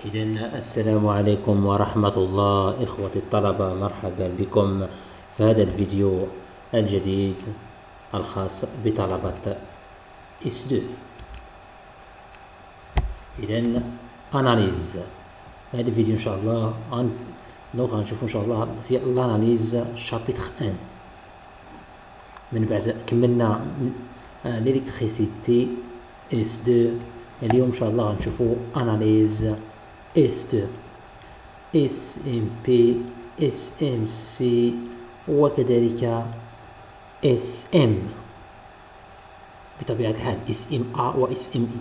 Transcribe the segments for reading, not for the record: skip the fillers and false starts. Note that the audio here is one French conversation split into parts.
إذن السلام عليكم ورحمة الله إخوة الطلبة، مرحبا بكم في هذا الفيديو الجديد الخاص بطلبة S2. إذن أناليز هذا الفيديو إن شاء الله غنشوفو إن شاء الله في الأناليز شابيتر 1 من بعد كملنا الإلكتريسيتي S2. اليوم إن شاء الله غنشوفو أناليز S2 SMP SMC وكذلك SM بطبيعة الحال SMA و SME.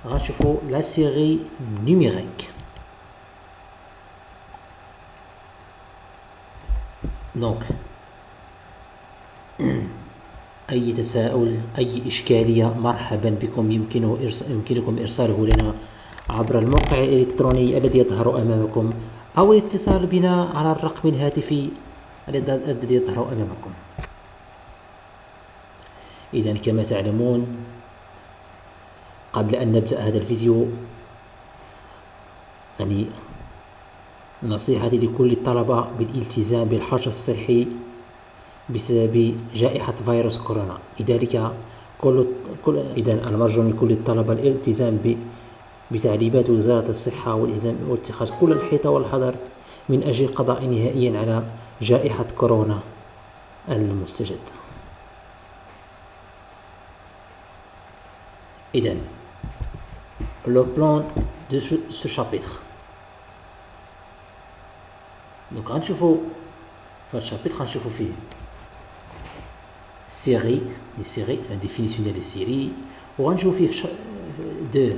غنشوفو لا سيري نيميريك. دونك أي تساؤل أي إشكالية مرحبا بكم، يمكنكم إرساله لنا عبر الموقع الإلكتروني الذي يظهر أمامكم أو الاتصال بنا على الرقم الهاتفي الذي يظهر أمامكم. إذن كما تعلمون، قبل أن نبدأ هذا الفيديو نصيحتي لكل الطلبة بالالتزام بالحجر الصحي بسبب جائحة فيروس كورونا. لذلك إذن المرجو من كل الطلبة الالتزام بتعليمات وزارة الصحة واتخاذ كل الحيطة والحذر من أجل القضاء نهائيا على جائحة كورونا المستجد. إذن le plan de ce chapitre. Donc غنشوفو في هذا الشابيتر غنشوفو فيه série des séries, la définition des séries, وغنشوفو فيه de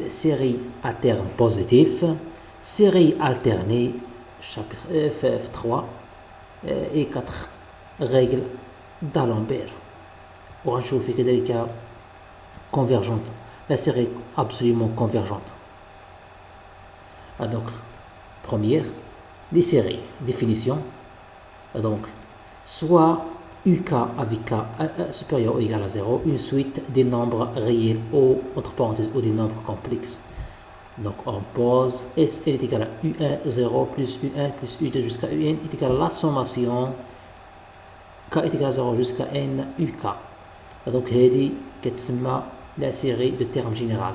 séries à terme positif, séries alternées, chapitre 3 et 4 règles d'Alembert. وغنشوفو فيه كذلك convergente, la série absolument convergente. Donc première des séries, définition. Donc soit UK avec K supérieur ou égal à 0, une suite des nombres réels ou entre parenthèses ou des nombres complexes. Donc on pose SN est égal à U1 0 plus U1 plus U2 jusqu'à UN est égal à la sommation K est égal à 0 jusqu'à N UK. Donc هذه كتسمى la série de termes général.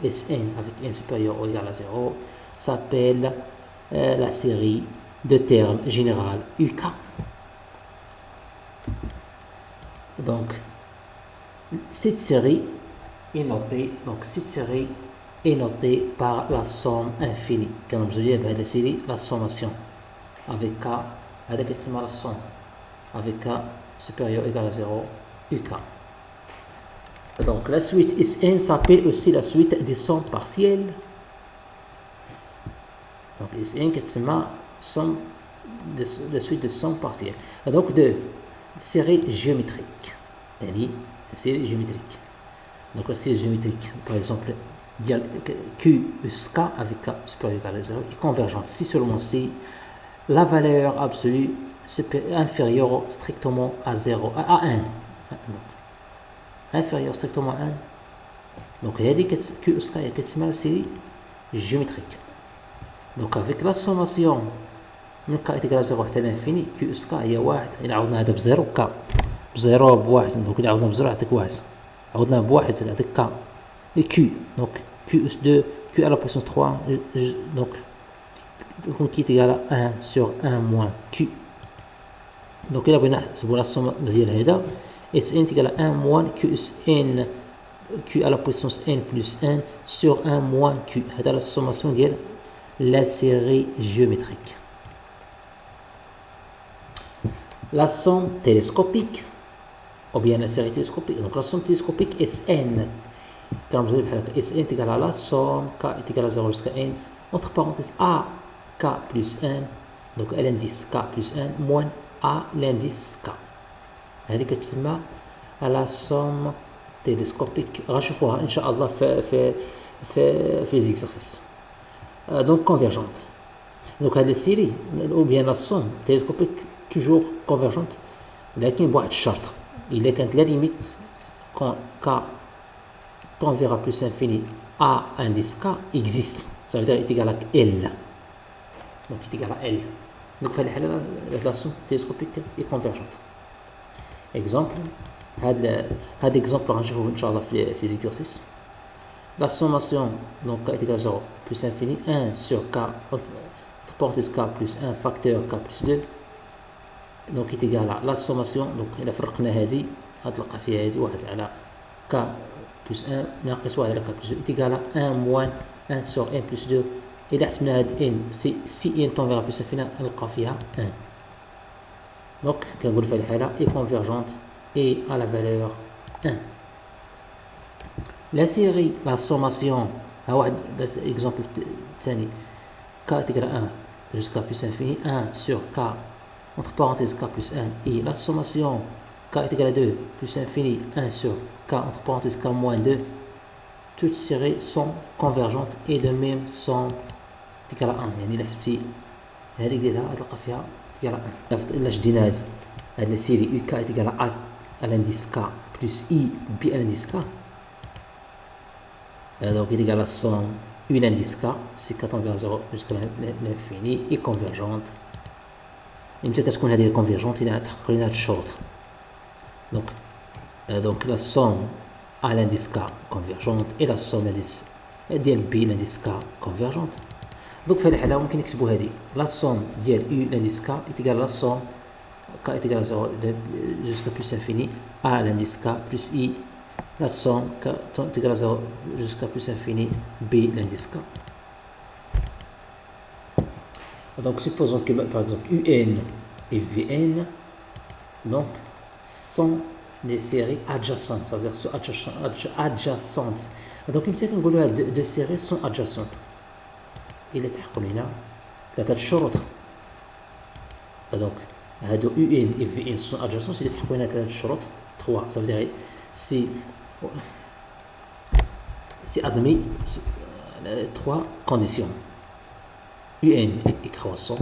Sn avec n supérieur ou égal à 0 s'appelle la série de termes général UK. Donc cette série est notée par la somme infinie. Comme je dis, la série, la sommation avec K, avec la somme avec K supérieur ou égal à 0 UK. Donc la suite Sn s'appelle aussi la suite des sommes partielles. Donc Sn est la suite de sommes partielles. Donc de série géométrique. Série géométrique. Donc la série géométrique, par exemple, Q plus K avec K supérieur ou égal à 0 est convergente si seulement si la valeur absolue inférieure strictement à 0, à 1. Inférieur strictement à 1. Donc هذه Q اس K كتسمى série géométrique. Donc avec la sommation من K est égal à 0 حتى l'infini Q اس K هي 1. إلا عوضنا هذا بزيرو K بزيرو بواحد، دونك إلا عوضنا بزيرو يعطيك 1، عوضنا بواحد يعطيك K et Q. Donc Q اس 2 Q à la puissance 3 donc qui est égal à 1 sur 1 moins Q. Donc إلا بغينا نحسبوا la somme ديال هذا Sn est égal à 1 moins Qn Q à la puissance n plus 1 sur 1 moins Q. C'est la sommation de la série géométrique. La somme télescopique ou bien la série télescopique. Donc la somme télescopique Sn, comme je dis, Sn est égal à la somme K est égal à 0 jusqu'à n entre parenthèses A K plus 1, donc l'indice K plus 1 moins A l'indice K. هذه كتسمى على somme télescopique. غنشوفوها ان شاء الله في les exercices. Donc convergente. Donc هذه السيري ou bien la somme télescopique toujours convergente لكن بواحد الشرط. إلا كانت لا limite quand K tend vers plus infini A indice K existe. Ça veut dire est égal à L. Donc est égal à L. Donc في الحالة la somme télescopique est convergente. Exemple, هذا exemple غنشوفوه إن شاء الله في les exercices. La sommation donc K est égal à 0 plus infini 1 sur K entre parenthèses K plus 1 facteur K plus 2 donc est égal à la sommation donc إلا فرقنا هذه غتلقى فيها هذه واحد على K plus 1 ناقص واحد على K plus 2 est égal à 1 moins 1 sur n plus 2 إلا حسبنا هاد n si n tend vers plus infini نلقى فيها 1 donc كنقول في هذه الحالة est convergente et à la valeur 1. La série, la sommation, exemple ثاني K est égal à 1 jusqu'à plus infini 1 sur K entre parenthèses K plus 1 et la sommation K est égal à 2 plus infini 1 sur K entre parenthèses K moins 2 toutes séries sont convergentes et de même sont égal à 1 يعني إلا حسبتي هذيك ديالها غتلقى فيها égal à 1 إلا شدينا هاد la série UK est égal à l'indice K plus I B à l'indice K donc il est égal à la somme U l'indice K si K tend vers 0 jusqu'à l'infini est convergente يمكن تكون هذه convergente إذا تحقق لنا هاد الشروط donc la somme à l'indice K convergente et la somme l'indice ديال B l'indice K convergente donc في هذه الحالة ممكن نكتبوا هذه la somme ديال U l'indice K est égal à la somme K est égal à 0 jusqu'à plus infini à l'indice K plus I la somme K est égal à 0 jusqu'à plus infini B l'indice K. Donc supposons que par exemple UN et VN donc sont des séries adjacentes, ça veut dire sont adjacentes. Donc يمكن نقولوا هاد deux séries sont adjacentes. إلا تحققوا لنا ثلاثة شروط. Donc هادو UN et VN sont adjacents إلا تحققوا لنا ثلاثة شروط 3 ça veut dire si admis 3 conditions UN est croissant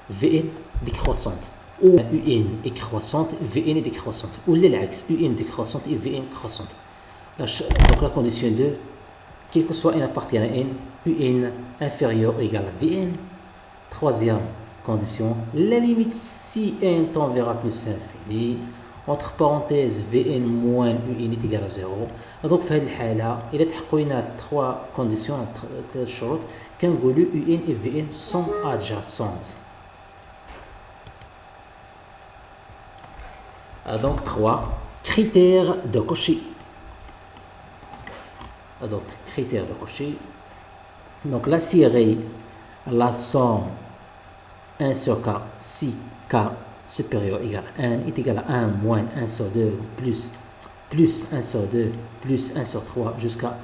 VN décroissante ou UN est croissante VN est décroissante ou l'il'axe UN décroissante et VN croissante. Donc la condition 2 quel que soit n appartient à n UN inférieur ou égal à VN. Troisième condition la limite si n tend vers plus infini entre parenthèses VN moins UN est égal à 0. Donc في هذه الحالة إذا تحققوا لنا 3 conditions 3 شروط كنقولوا UN et VN sont adjacentes. Donc 3 critères de Cauchy. Donc critères de Cauchy. Donc la série la somme 1 sur K si K supérieur égal à 1 est égal à 1 moins 1 sur 2 plus 1 sur 2 plus 1 sur 3 jusqu'à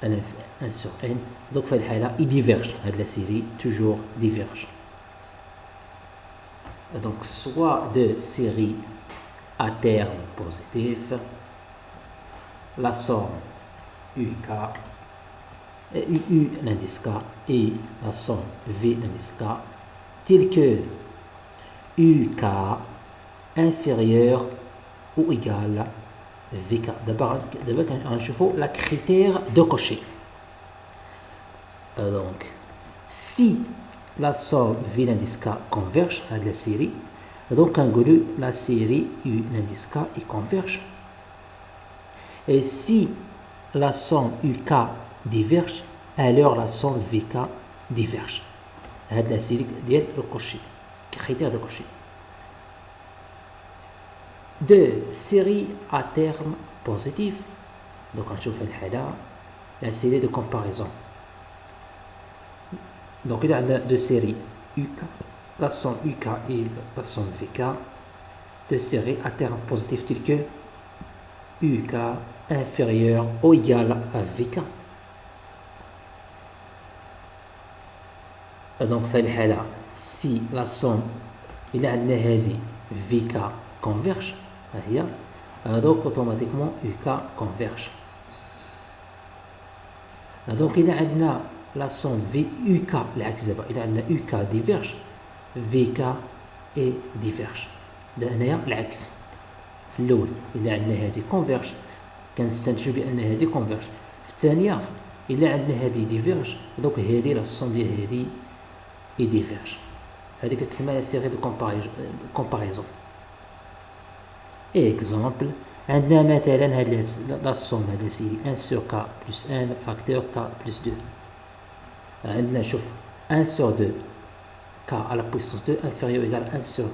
1 sur n. Donc في الحالة il diverge. La série toujours diverge. Donc soit de série à terme positif, la somme UK U l'indice K et la somme V l'indice K tel que UK inférieur ou égal à VK. D'abord on la critère de Cauchy. Donc si la somme V l'indice K converge à la série, donc on dit la série U l'indice K et converge. Et si la somme UK diverge, alors la somme VK diverge. C'est la série de Cauchy, critère de Cauchy. Deux séries à terme positif. Donc on trouve la série de comparaison. Donc il y a deux séries UK, la somme UK et la somme VK. Deux séries à terme positif telles que UK inférieur ou égal à VK. Donc في الحالة si la somme إلى عندنا هذه VK converge هي donc automatiquement UK converge. Donc إلى عندنا la somme VUK العكس دابا إلى عندنا UK diverge VK et diverge. هنايا العكس في الأول إلى عندنا هذه converge كنستنتجوا بأن هذه converge. في الثانية الا عندنا هذه ديفيرج دونك هذه لا سوم ديال هذه اي ديفيرج. هذه كتسمى لا سيري دو كومباريزون. اكزومبل عندنا مثلا هاد لا سوم هذا سيدي 1 sur k plus 1 facteur k plus 2. عندنا شوف 1 sur 2 k à la puissance 2 inférieur égal à 1 sur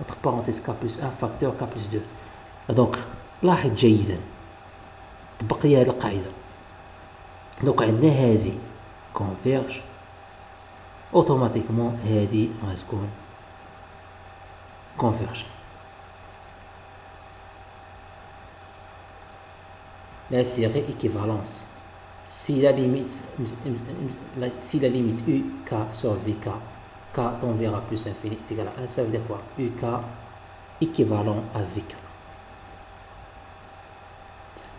entre parenthèses k plus 1 facteur k plus 2. دونك لاحظ جيدا طبق لي هذه القاعدة. دونك عندنا هذه كونفيرج اوتوماتيكمون هذه غتكون كونفيرج. La série équivalence. Si la limite UK sur VK, K tend vers A plus infini est égal à 1, ça veut dire quoi? UK équivalent à VK.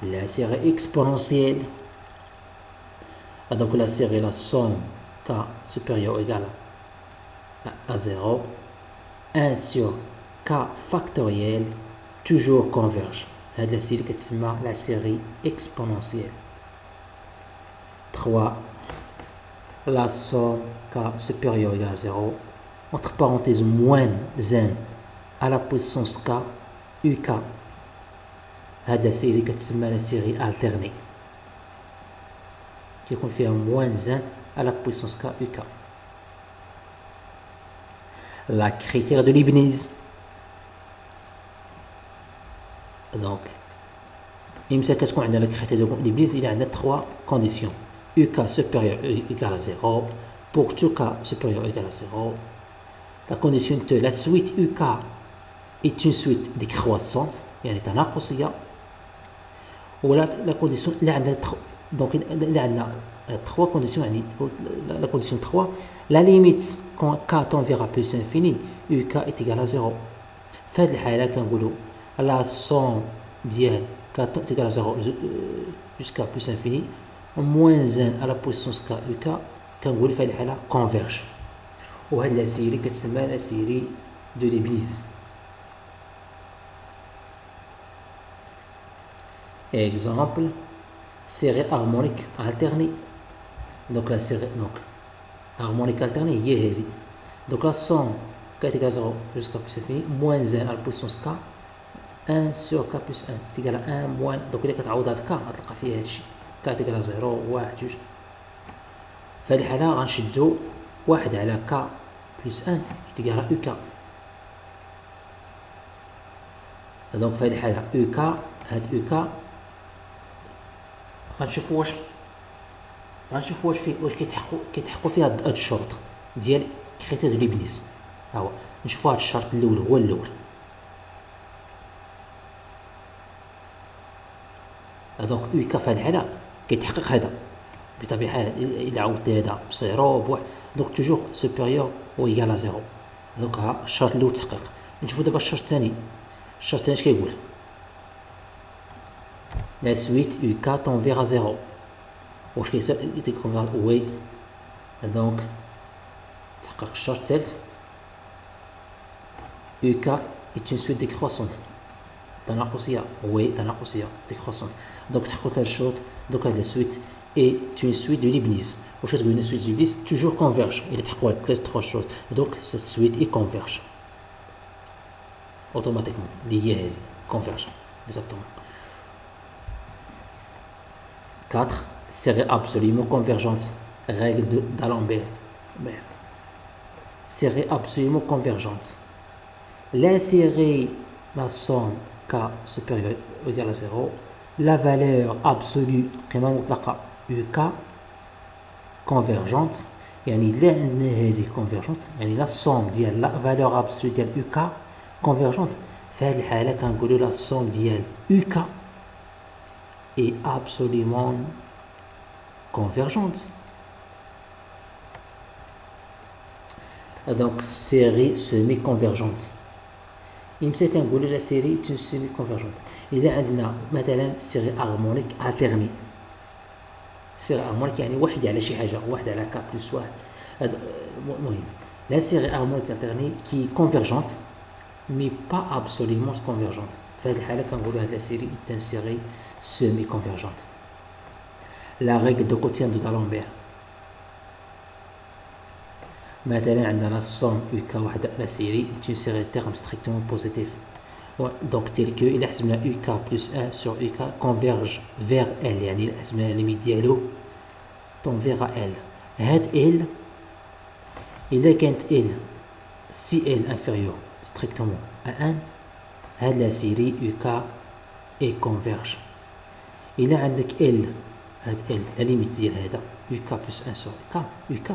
La série exponentielle. Donc la série, la somme K supérieur ou égal à 0, 1 sur K factoriel, toujours converge. هذه la série كتسمى la série exponentielle. 3. La somme K supérieure ou égale à 0, entre parenthèses moins 1 à la puissance K UK. هذه la série كتسمى la série alternée. كيكون فيها moins 1 à la puissance K UK. La critère de Leibniz. Donc, il كتكون عندنا le critère de Leibniz, il y a 3 conditions. UK supérieur égal à 0, pour tout K supérieur égal à 0. La condition de la suite UK est une suite décroissante, يعني تناقصية. ولا la condition اللي عندنا donc اللي عندنا 3 conditions يعني la condition 3, la limite quand K tend vers A plus infini UK est égal à 0. في هذه الحالة كنقولوا la somme ديال K est égal à 0 jusqu'à plus infini moins 1 à la puissance K UK كنقول في هذه الحالة converge. وهاد لا سيري كتسمى لا سيري دو ليبنيز. Exemple, série harmonique alternée. Donc la série harmonique alternée هي هذه. Donc la somme K est égal à 0 jusqu'à plus infini moins 1 à la puissance K 1 sur K plus 1 est égal à 1 moins. Donc إذا كتعوض هاد K غتلقى فيها هادشي K est égal à 0 1 2. في هذه الحالة غنشدو 1 على K plus 1 est égal à UK. Donc في هذه الحالة UK هاد UK غنشوفوا واش كيتحققوا فيها هاد الشروط ديال كريتير دو ليبنيز. ها هو نشوفوا هاد الشرط الاول هو الاول. دونك UK في هاد الحالة كيتحقق هذا بطبيعة إلا عوضت هذا بصيرو بواحد دونك توجور سوبيريور و إيكال ا زيرو. دونك ها الشرط الأول تحقق. نشوفو دابا الشرط الثاني. الشرط الثاني اش كيقول؟ لا سويت UK tend vers A 0. واش كيكون وي. دونك تحقق الشرط الثالث UK est une suite décroissante تناقصية. وي تناقصية décroissante. دونك تحققوا ثلاث شروط. دونك هاد لا سويت est une suite de Leibniz. واش كتقول لنا suite de Leibniz toujours converge. إلا تحققوا هاد ثلاث شروط دونك cette suite est converge automatiquement اللي هي هذه converge exactement. 4. Série absolument convergente. Règle d'Alembert. Série absolument convergente. La série, la somme K supérieure ou égale à 0, la valeur absolue قيمة مطلقة UK convergente. يعني لا عندنا هذه convergente يعني la somme ديال la valeur absolue ديال UK convergente. في هذه الحالة كنقولوا la somme ديال UK est absolument convergente. Donc série semi-convergente. يمكن كنقولوا لا série est une semi-convergente. إذا عندنا مثلا série harmonique alternée. série harmonique يعني واحد على شي حاجة واحد على K plus واحد. هذا مهم. La série harmonique alternée qui est convergente mais pas absolument convergente. في هذه الحالة كنقولوا هاد la série est une série semi-convergente. la règle de quotient de d'Alembert. مثلا عندنا الصوم UK واحدة لا série est une série de termes strictement positifs. Donc tel que إلا حسبنا UK plus 1 sur UK converge vers L, يعني إلا حسبنا الليميت ديالو tend vers L. هاد L إلا كانت L si L inférieur strictement à 1 هاد la série UK est converge. إلا عندك L هاد L la limite ديال هذا UK plus 1 sur UK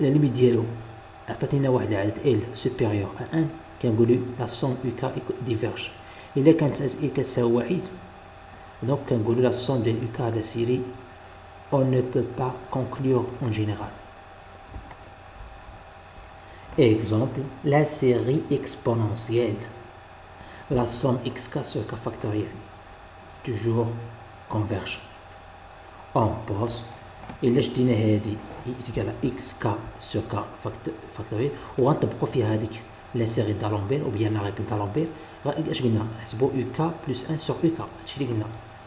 la limite ديالو عطاتينا واحد العدد L supérieur à 1 كنقولوا la somme UK diverge. إلا كانت كتساوي واحد donc كنقولوا la somme ديال UK على série on ne peut pas conclure en général. Exemple, la série exponentielle, la somme xk sur k factoriel toujours converge. On pose إلا شدينا هادي إيكال xk sur k factoriel وغنطبقوا فيها هذيك لا سيري دالومبير وبيان لا ريغل دالومبير اش قلنا نحسبوا UK plus 1 sur UK هادشي اللي قلنا.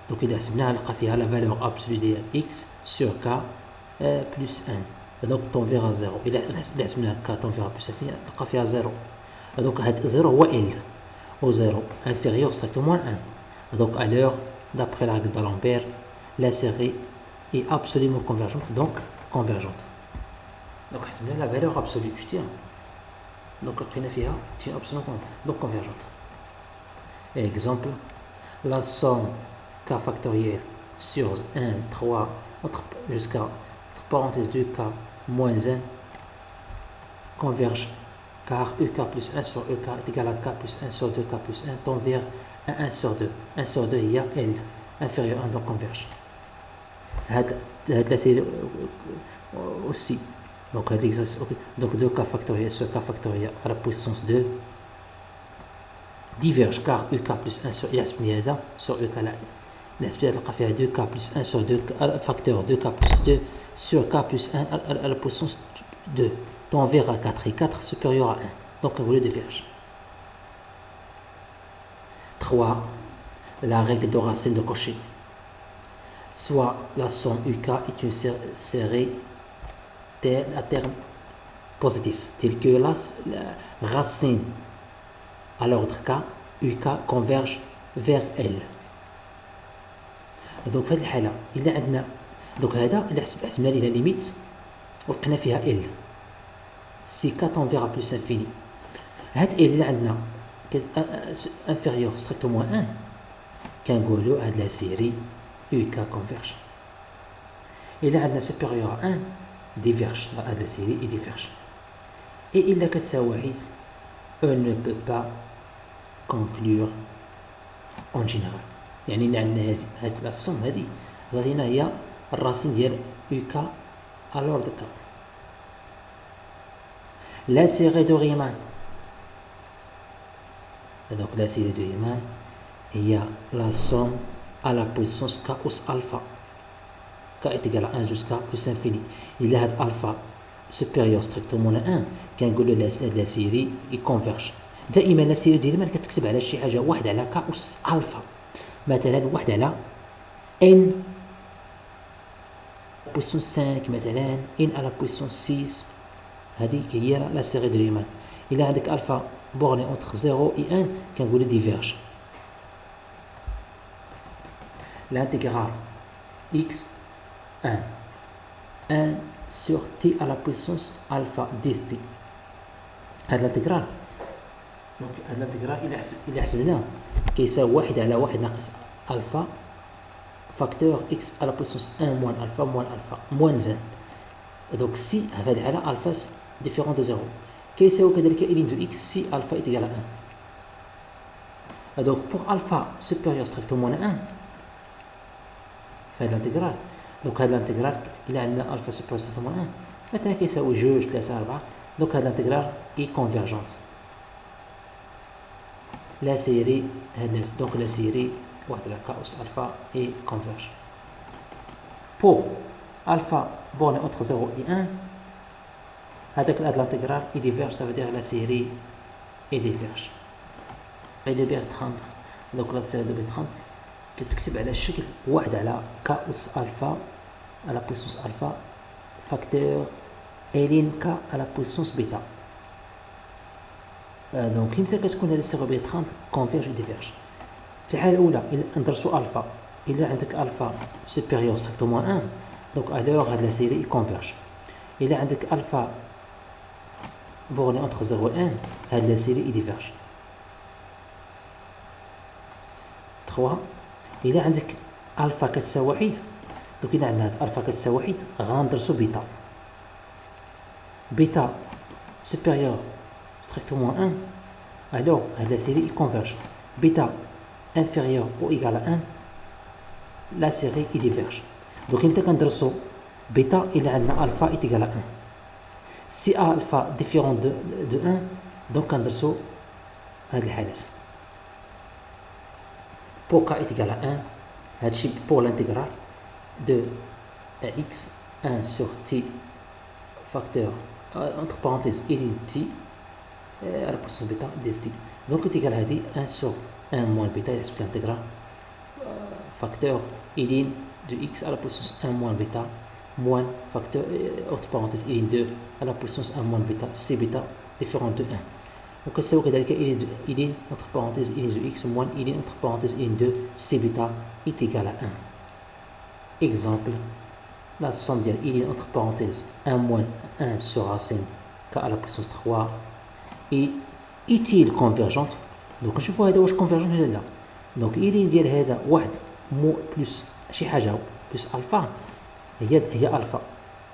دونك إلا حسبناها نلقى فيها لا فالور ابسولو ديال x sur k plus 1 donc tend vers 0. إلا حسبناها k tend vers plus 1 نلقى فيها 0. donc هاد 0 هو L و 0 inférieur strictement 1. donc à l'heure d'après la règle d'Alembert la série est absolument convergente donc convergente. donc حسبنا la valeur absolue شتيها donc لقينا فيها تي absolument donc convergente. exemple, la somme k factoriel sur 1 3 jusqu'à entre parenthèses 2k moins 1 converge car UK plus 1 sur EK est égal à k plus 1 sur 2k plus 1 tend vers 1 sur 2. 1 sur 2 il y a L inférieur à 1 donc converge. la série aussi donc donc 2k factoriel sur k factoriel à la puissance 2 diverge car UK plus 1 sur هذا sur EK نحسب نلقى فيها 2k plus 1 sur 2 facteur 2k plus 2 sur k plus 1 à la puissance 2 tend vers 4 et 4 supérieur à 1 donc on voulait diverge. 3. La règle de racine de Cauchy. Soit la somme UK est une série à terme positif telle que la racine à l'ordre k UK converge vers L. donc في هذه الحالة إلا عندنا donc هذا إلا حسبنا ليه ليميت ولقينا فيها L si k tend vers plus infini هاد L إلا عندنا inférieur strictement 1 كنقولوا هاد لا سيري UK converge. إلا عندنا supérieur à 1 diverge هاد لا سيري et diverge. et إلا كتساوي واحد on ne peut pas conclure en général. يعني إلا عندنا هاد لا somme هادي عطاتينا هي الراسين ديال UK à l'ordre k. La série de Riemann. donc la série de Riemann il y a la somme à la puissance k us alpha k est égal à 1 jusqu'à plus infini. il a alpha supérieur strictement à 1 كنقولوا لا سيري يكونفيرج. دائما لا سيري ديال ما كتكتب على شي حاجه 1 على k اس الفا مثلا 1 على n puissance 5 مثلا n à la puissance 6 هذيك هي لا سيري دو ريمان. إلا عندك الفا بورني entre 0 et 1 كنقولوا ديفيرج. l'intégrale x1 1 sur t à la puissance alpha dt. هاد الانتجرال دونك هاد الانتجرال إلا حسبناه كيساوي 1 على 1 ناقص الفا فاكتور x à la puissance 1 moins alpha moins alpha moins 1. donc si في هذه الحالة alpha différent de 0 كيساوي كذلك ln de x si alpha est égal à 1. donc pour alpha supérieur strictement à 1 هذا الانتجرال donc هذا الانتجرال إلا عندنا alpha supérieur strictement à 1 مثلا كيساوي 2 3 4 donc هذا الانتجرال est convergente. la série donc la série 1 على k اس alpha est converge. pour alpha borné entre 0 et 1 هذاك الانتجرال est diverge ça veut dire la série est diverge. et de Bertrand donc la série de Bertrand كتكتب على الشكل 1 على ك أس ألفا على بويسونس ألفا فاكتور إلين ك على بويسونس بيتا. دونك يمتى كتكون هذه الصيغة ب 30 كونفيرج ديفيرج. في الحالة الأولى ندرسو ألفا، إلا عندك ألفا سوبيريور ستريكتومون 1 دونك ألوغ هاد لا سيري يكونفيرج. إلا عندك ألفا بورني أونتخ 0 و 1 هاد لا سيري يديفيرج. 3 إلا عندك ألفا كتساوي 1 دونك إلا عندنا هاد ألفا كتساوي 1 غندرسو بيتا. بيتا سوبيريور strictement 1 alors la série converge. Bêta inférieur ou égal à 1 la série diverge. Donc il y a bêta il a alpha est égal à 1. Si alpha différent de 1 donc on a pour k est égal à 1 pour l'intégrale de x 1 sur t facteur entre parenthèses il t à la puissance bêta dt. Donc est égal à 1 sur 1 moins bêta, il explique l'intégrale facteur idine de x à la puissance 1 moins bêta moins facteur entre parenthèses idine 2 à la puissance 1 moins bêta c bêta différent de 1. Donc c'est كذلك idine entre parenthèses idine de x moins idine entre parenthèses idine de c bêta est égal à 1. Exemple, la somme de idine entre parenthèses 1 moins 1 sur racine k à la puissance 3 et est-il convergente. donc نشوفوا هذا واش كونفيرجنت ولا لا. دونك إلين ديال هذا واحد مو بلس شي حاجه بلس الفا هي الفا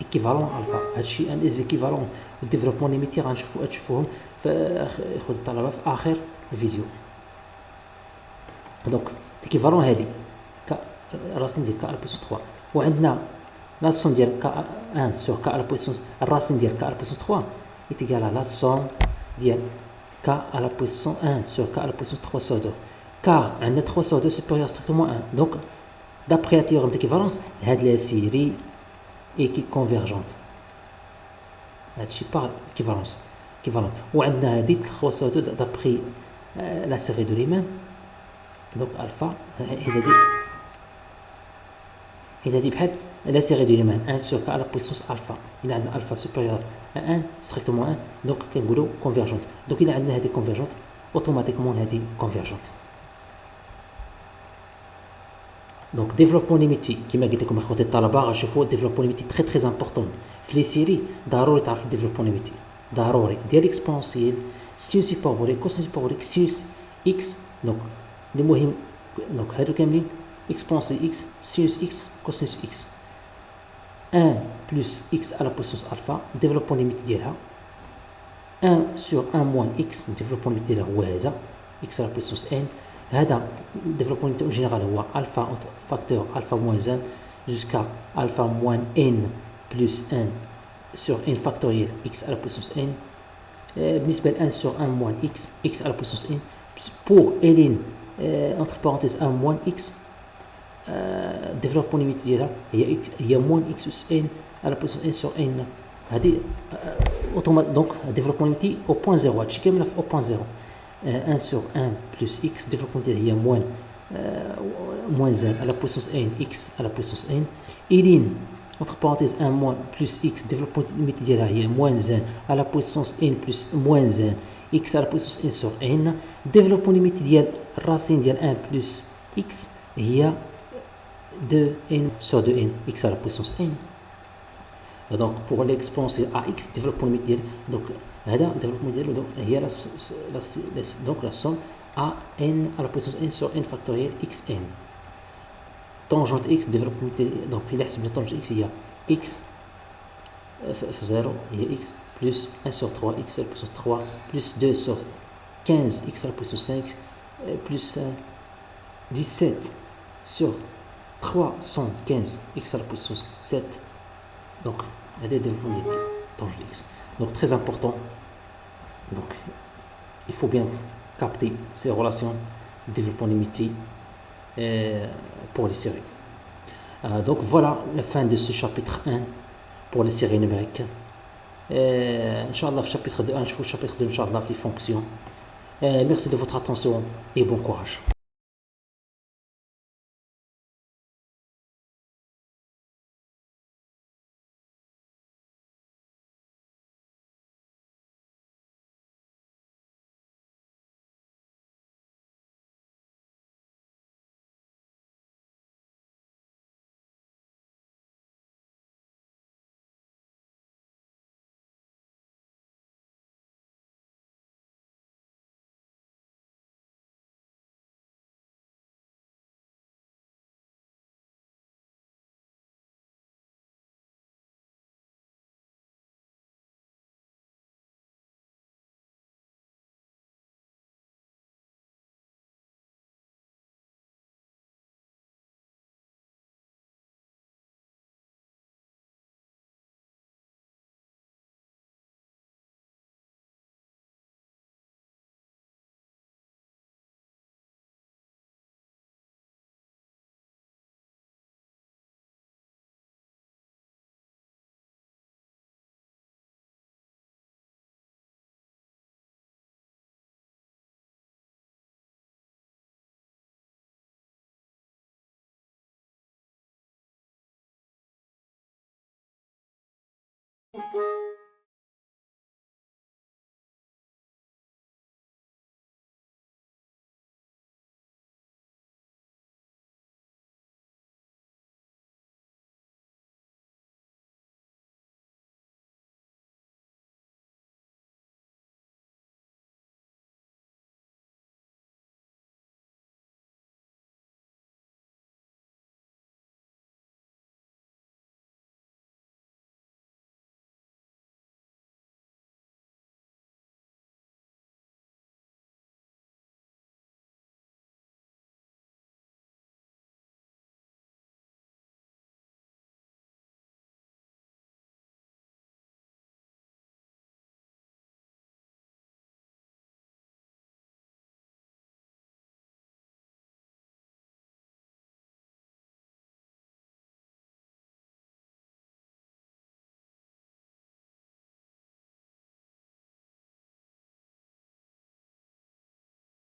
ايكيفالون الفا. هادشي ان از ايكيفالون والديفلوبمون ليميتي غنشوفوهم في خذ الطلبه في اخر الفيديو. دونك ايكيفالون هادي الراسين ديال ك على بويسونس 3 وعندنا لا سوم ديال ك 1 سور ك على بويسونس الراسين ديال ك على بويسونس 3 est égal à la somme ديال k à la puissance 1 sur k à la puissance 3 sur 2 car on a 3 sur 2 supérieur strictement à 1. Donc d'après la théorème d'équivalence la série est convergente. هادشي par équivalence وعندنا هذه 3 sur 2 d'après la série de Riemann. donc alpha هذه بحال la série de Riemann 1 sur k à la puissance alpha. il a un alpha supérieur à 1 strictement 1 donc كنقولوا convergente. donc il a عندنا هذه convergente automatiquement هذه convergente. donc développement limité كما قلت لكم اخوتي الطلبه غنشوفوا développement limité très très important في لي سيري. ضروري تعرف développement limité ضروري ديال اكسبونسيل سيوس باربوليك كوسينوس باربوليك سيوس اكس. donc المهم donc هادو كاملين اكسبونسيل اكس سيوس اكس كوسينوس اكس 1 plus x à la puissance alpha développement limite ديالها 1 sur 1 moins x développement limite ديالها هو هذا x à la puissance n. هذا développement limite en général هو alpha facteur alpha moins 1 jusqu'à alpha moins n plus 1 sur n factoriel x à la puissance n. بالنسبة ل 1 sur 1 moins x à la puissance n pour ln entre parenthèses 1 moins x développement limite ديالها هي moins x اس n à la puissance n sur n. هذه اوتوماتيك دونك développement limité au point 0 هادشي كامل في au point 0 1 sur 1 plus x développement ديالها هي moins 1 à la puissance n x à la puissance n. ln entre parenthèses 1 moins plus x développement limite ديالها هي moins 1 à la puissance n plus moins 1 x à la puissance n sur n. développement limite ديال الراسين ديال 1 plus x هي 2n sur 2n x à la puissance n. donc pour l'exponentielle ax développement limite ديال donc هذا développement ديالو donc هي donc la somme a n à la puissance n sur n factoriel xn. tangente x développement donc il حسب tangente x هي x في 0 هي x plus 1 sur 3 x à la puissance 3 plus 2 sur 15 x à la puissance 5 plus 17 sur 315 x à la puissance 7. donc هذا développement de tangente x. donc très important. donc il faut bien capter ces relations de développement limité pour les séries. donc voilà la fin de ce chapitre 1 pour les séries numériques. Inch'Allah, chapitre 2 je vous chapitre 2 Inch'Allah les fonctions. merci de votre attention et bon courage. Thank